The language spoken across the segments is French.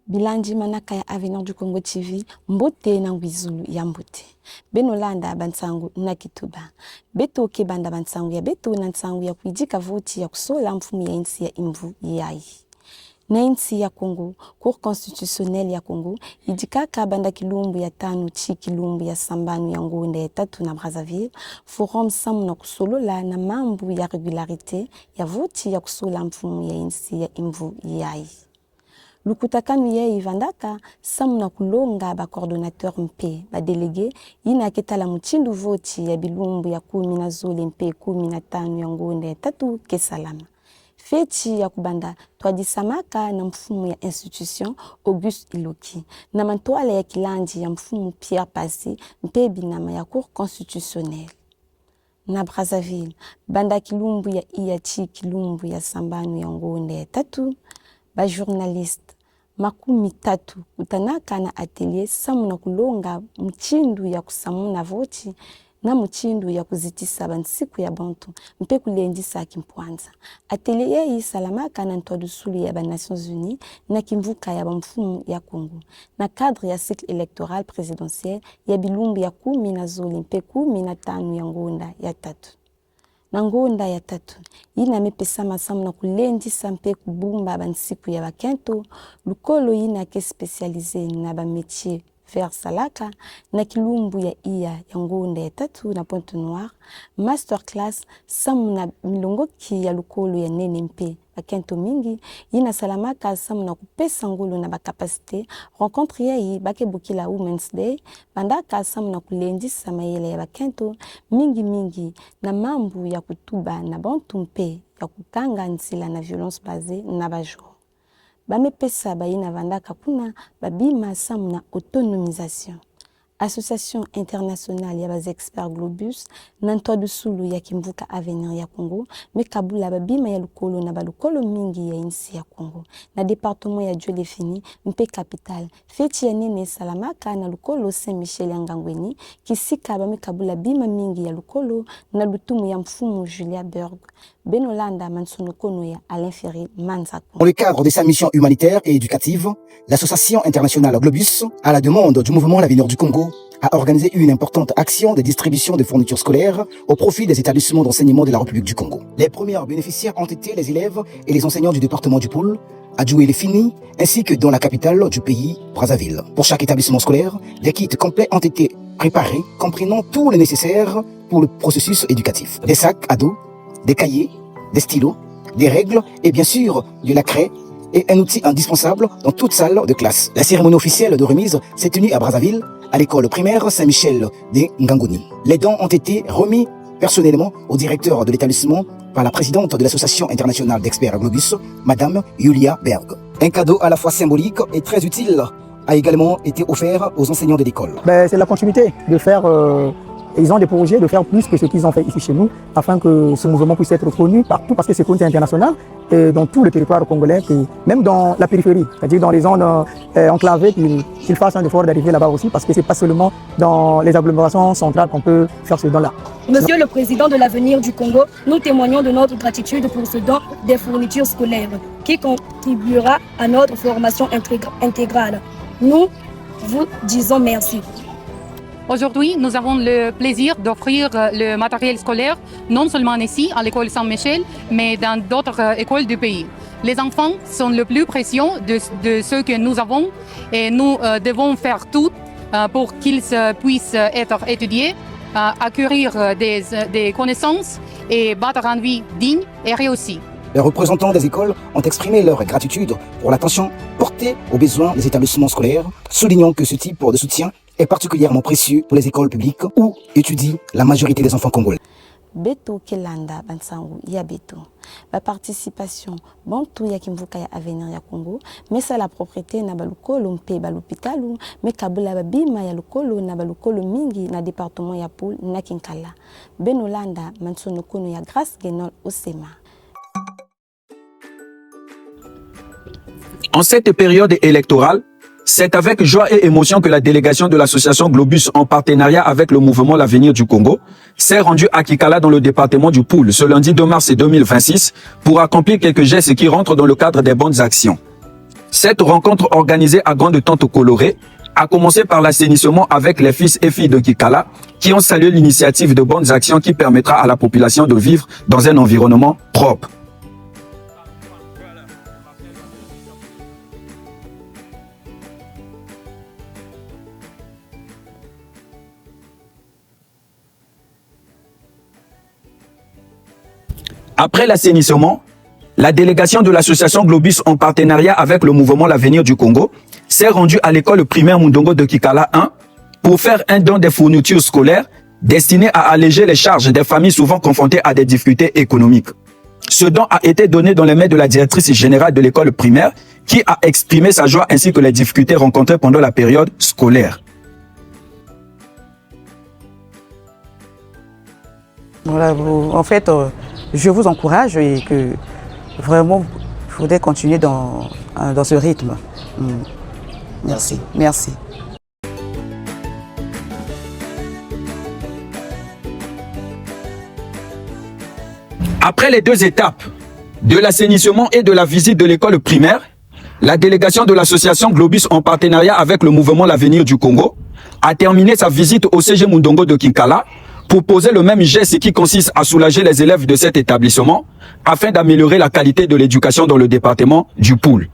Bilandi manaka ya Avenir du Congo TV, mbote na ngwizulu ya mbote. Benolanda bansangu na kituba. Beto kebanda bansangu ya beto na nsangu ya kuidika voti ya kusola mfumu ya insi ya imvu yai. Na insi ya Congo, Cour constitutionnelle ya Congo, idikaka banda kilumbu ya tanu chi kilumbu ya sambanu ya ngonde ya tatu na Brazzaville, forum samu na kusolola na mambu ya regularite ya voti ya kusola mfumu ya insi ya imvu yai. Lukutakanu ye ivandaka samu na kulonga ba coordonnateur mpe ba délégué ina ketala muchindu voti ya bilumbu ya 10 na zole mpe 15 ya ngonde ya tatu kesalama. Feti ya kubanda twadisamaka na mfumu ya institution Auguste Iloki na mantoala ya kilandi ya mfumu Pierre Passy mpe binama ya Cour constitutionnelle. Na Brazzaville, banda kilumbu ya iachi kilumbu ya sambanu ya ngonde ya tatu, ba journaliste makumi tatu utanaka na atelier samu na kulonga mchindu ya kusamu na voti na mchindu ya kuzitisa bansiku ya bantu mpe kulendisa kimpwanza. Atelier hii salamaka na ntwadusulu ya ba Nations Unies na kimvuka ya mfumu ya Congo na cadre ya cycle électoral présidentiel ya bilumbu ya 10 na zoli mpe 15 ya ngonda ya tatu. Na ngonda ya tatu, ina mepesa masamu na kulendisa mpe kubumba bansiku ya bakento, lukolo ina ke spécialisé na ba métier vers salaka, na kilumbu ya iya ya ngonda ya tatu na Pointe Noire, masterclass samu na milongoki ya lukolo ya nene mpe bakento mingi, ina salamaka samu na kupesa ngolo na bakapasite, rencontre yei bake bukila Women's Day, bandaka samu na kulendisa mayele ya bakento, mingi na mambu ya kutuba na bantu mpe ya kukanga nsila na violence basée na bajoro. Bamepesa baina vandaka kuna babima samu na autonomisation. Association internationale ya bas experts Globus na ntwadusulu ya kimvuka Avenir ya Congo mekabula babima ya lukolo na balukolo mingi ya insi ya Congo na département ya Dieu-les-Fini mpe capital feti ya nene salamaka na lukolo Saint-Michel ya Ngangweni kisika bamekabula bima mingi ya lukolo na lutumu ya mfumu Julia Berg. Benolanda Mansonokono ya Alain Ferry Manzako. Dans le cadre de sa mission humanitaire et éducative, l'association internationale Globus, à la demande du mouvement L'Avenir du Congo, a organisé une importante action de distribution de fournitures scolaires au profit des établissements d'enseignement de la République du Congo. Les premiers bénéficiaires ont été les élèves et les enseignants du département du Pôle, à Djoué-les-Fini, ainsi que dans la capitale du pays, Brazzaville. Pour chaque établissement scolaire, des kits complets ont été préparés, comprenant tout le nécessaire pour le processus éducatif. Des sacs à dos, des cahiers, des stylos, des règles et bien sûr de la craie est un outil indispensable dans toute salle de classe. La cérémonie officielle de remise s'est tenue à Brazzaville, à l'école primaire Saint-Michel de Ngangoni. Les dons ont été remis personnellement au directeur de l'établissement par la présidente de l'association internationale d'experts Globus, Madame Julia Berg. Un cadeau à la fois symbolique et très utile a également été offert aux enseignants de l'école. C'est la continuité de faire... Ils ont des projets de faire plus que ce qu'ils ont fait ici chez nous, afin que ce mouvement puisse être connu partout, parce que c'est connu international, et dans tout le territoire congolais, même dans la périphérie, c'est-à-dire dans les zones enclavées, qu'ils fassent un effort d'arriver là-bas aussi, parce que c'est pas seulement dans les agglomérations centrales qu'on peut faire ce don-là. Monsieur le Président de l'Avenir du Congo, nous témoignons de notre gratitude pour ce don des fournitures scolaires, qui contribuera à notre formation intégrale. Nous vous disons merci. Aujourd'hui, nous avons le plaisir d'offrir le matériel scolaire, non seulement ici, à l'école Saint-Michel, mais dans d'autres écoles du pays. Les enfants sont le plus précieux de ceux que nous avons et nous devons faire tout pour qu'ils puissent être étudiés, acquérir des connaissances et battre une vie digne et réussie. Les représentants des écoles ont exprimé leur gratitude pour l'attention portée aux besoins des établissements scolaires, soulignant que ce type de soutien est particulièrement précieux pour les écoles publiques où étudient la majorité des enfants congolais. Beto Kelanda Bansangu ya Beto. La participation bantu ya kimvuka ya Avenir ya Congo, mais ça la propriété na balukolo mpe balupitalu, mais kabula babima ya lukolo na balukolo mingi na département ya Poul na Kinkala. Benolanda Mansonokono ya Grâce Genol Osema. En cette période électorale, C'est avec joie et émotion que la délégation de l'association Globus, en partenariat avec le mouvement L'Avenir du Congo, s'est rendue à Kikala dans le département du Poul ce lundi 2 mars 2026 pour accomplir quelques gestes qui rentrent dans le cadre des bonnes actions. Cette rencontre organisée à Grande Tente Colorée a commencé par l'assainissement avec les fils et filles de Kikala qui ont salué l'initiative de bonnes actions qui permettra à la population de vivre dans un environnement propre. Après l'assainissement, la délégation de l'association Globus en partenariat avec le mouvement L'Avenir du Congo s'est rendue à l'école primaire Mundongo de Kikala 1 pour faire un don des fournitures scolaires destinées à alléger les charges des familles souvent confrontées à des difficultés économiques. Ce don a été donné dans les mains de la directrice générale de l'école primaire qui a exprimé sa joie ainsi que les difficultés rencontrées pendant la période scolaire. Voilà, en fait, je vous encourage et que vraiment, il faudrait continuer dans ce rythme. Merci. Merci. Après les deux étapes de l'assainissement et de la visite de l'école primaire, la délégation de l'association Globus en partenariat avec le mouvement L'Avenir du Congo a terminé sa visite au CG Mundongo de Kikala pour poser le même geste qui consiste à soulager les élèves de cet établissement afin d'améliorer la qualité de l'éducation dans le département du Poul.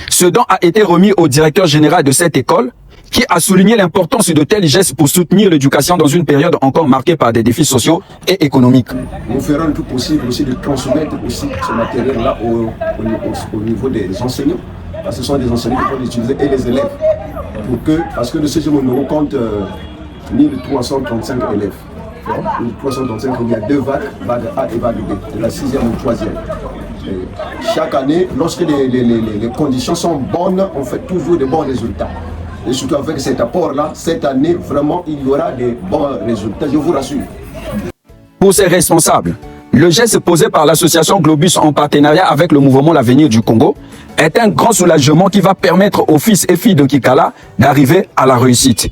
Ce don a été remis au directeur général de cette école qui a souligné l'importance de tels gestes pour soutenir l'éducation dans une période encore marquée par des défis sociaux et économiques. Nous ferons le tout possible aussi de transmettre aussi ce matériel-là au niveau des enseignants. Parce que ce sont des enseignants qui peuvent l'utiliser et les élèves. Parce que le CG Mundongo compte 1335 élèves. 1335, il y a deux vagues A et vague B, de la 6e ou 3e. Chaque année, lorsque les conditions sont bonnes, on fait toujours de bons résultats. Et surtout avec cet apport-là, cette année, vraiment, il y aura des bons résultats, je vous rassure. Pour ces responsables, le geste posé par l'association Globus en partenariat avec le mouvement L'Avenir du Congo est un grand soulagement qui va permettre aux fils et filles de Kikala d'arriver à la réussite.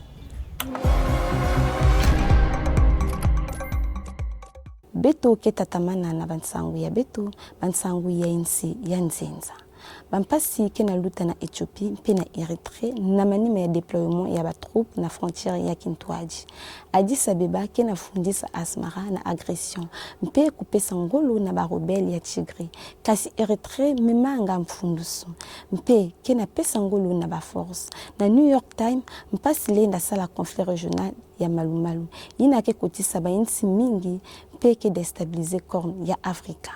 Beto ketatamana na bansangu ya beto, bansangu ya insi ya nzenza. Bampasi kena luta na Ethiopie mpe na Eritrea na manima ya déploiement ya batroupe na frontière ya Kintwaji. Addis Abeba kena fundisa Asmara na agression mpe kupesa ngolo na barobele ya Tigray. Kasi Eritrea memanga mfunduso mpe kena pesa ngolo na baforce. Na New York Times mpasi lenda sala conflit régional ya malumalu. Yina ke kotisa ba insi mingi mpe ke déstabiliser corne ya Afrika.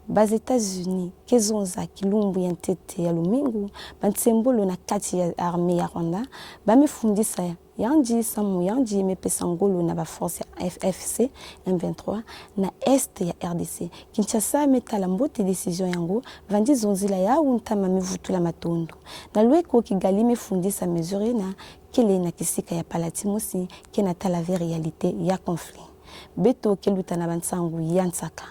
Bas États-Unis, kezonza kilumbu ya ntete ya lumingu, bantsembolo na kati ya armée ya Rwanda, bamefundisa yanji samu yanji mepesa ngolo na ba force ya FFC M23 na est ya RDC. Kinshasa metala mbote décision yango vandi zonzila ya untama mevutula matondo. Na lweko Kigali mefundisa mesure na kele na kisika ya Palatimosi kena tala réalité ya conflit. Beto keluta na bansangu yansaka.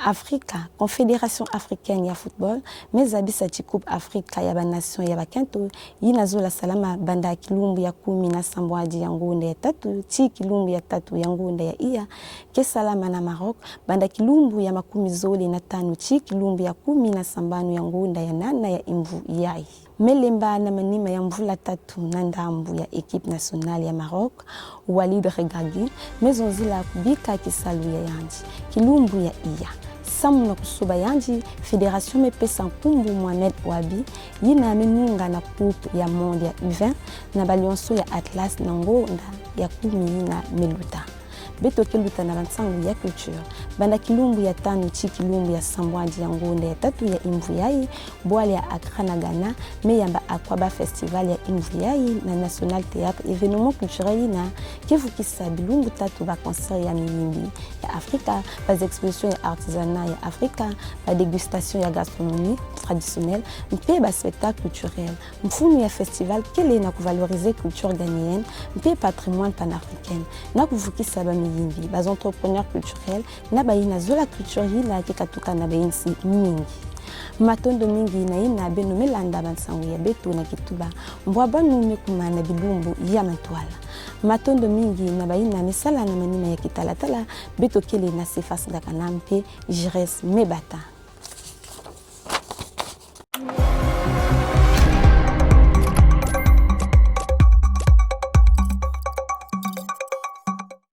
Africa, Confédération africaine ya football, mais abisa Coupe Africa ya ba nation ya bakanto, yinazola salama banda kilumbu ya 10 na sambwaji ya ngunde ya 3, chi kilumbu ya 3 ya ngunde ya iya, ke salama na Maroc, banda kilumbu ya 15 chi kilumbu ya 10 na sambanu ya ngunde ya 8 ya imvu yai. Melemba na manima ya mvula 3 na ndambu ya équipe nationale ya Maroc, Walid Regragui, mais onzila kubika kisalu ya yanji, kilumbu ya iya. Samu na kusuba yanji, Fédération mepesa nkumbu Mohamed Wabi, yina menunga na coupe ya monde ya U20, na balionso ya Atlas na ngonda ya 10 na meluta. Beto keluta na bansangu ya culture, banda kilumbu ya 5 chi kilumbu ya sambwaji ya ngonda ya 3 ya imvuyai, boale ya Accra na Ghana, meyamba Akwaba Festival ya imvuyai na National Théâtre, événement culturel na kevukisa bilumbu 3 ba concert ya miyimbi ya Afrika, bas exposition ya artisanat ya Afrika, ba dégustation ya gastronomie traditionnelle, mpe ba spectacle culturel, mfunu ya festival kele na kuvaloriser culture ghanéenne, mpe patrimoine panafricain, na kuvukisa ba miyimbi, bas entrepreneurs culturels, na ba ina zola culture yina kekatuka na ba insi mingi. matondo mingi na ina beno melanda bansangu ya beto na kituba mbwa banu mekuma na bilumbu ya mantwala matondo mingi na baina nesala na manina ya kitalatala beto kele na sefas dakanampe jires mebata